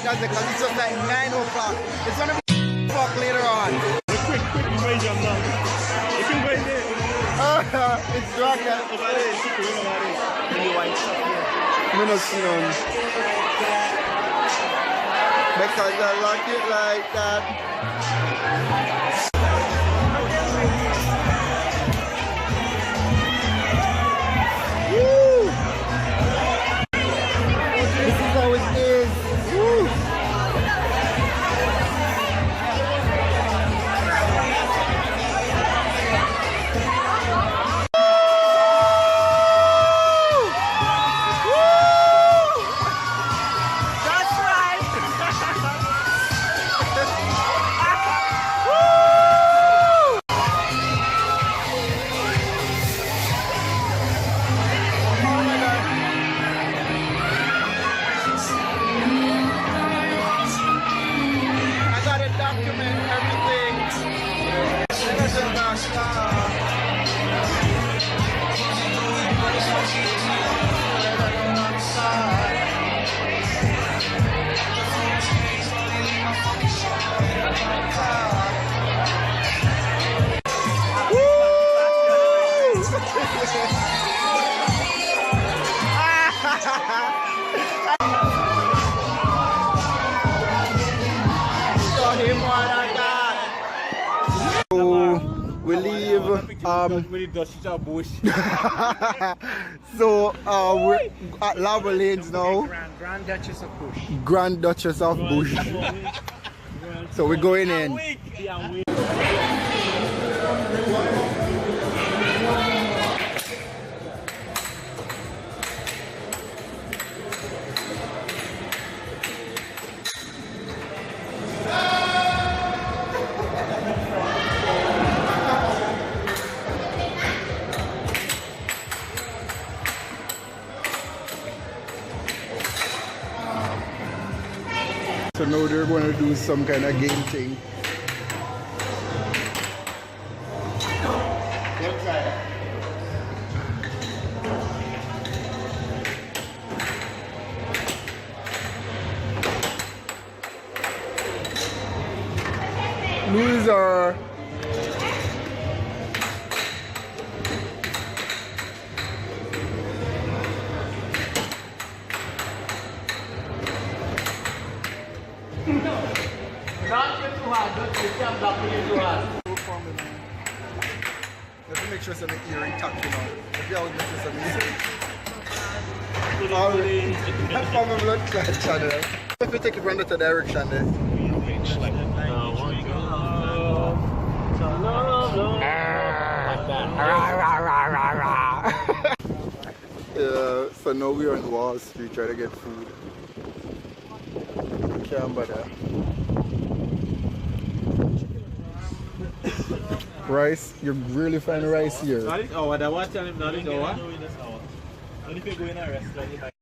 because it's just like 9 o'clock. It's gonna be fuck later on. Quick, you can jump now. You can go in there. It's drunk. Over there, I'm not see none. Because I like it like that. Woo! This is how it is. Woo! So we leave so we're at Lava Lanes now. Grand Duchess of Bush. Grand Duchess of Bush. So we're going in. So now they're going to do some kind of game thing. Loser. Don't get too hard, don't get too hard. Let me make sure some ear intact, you know. If you have to some ear. That's from the blood clot channel. If you take it from the direction there. So now we're on Wall Street trying to get food. Can't bother. Rice? You really find rice here? Not it hour, that was telling him not it hour. And if you go in a restaurant,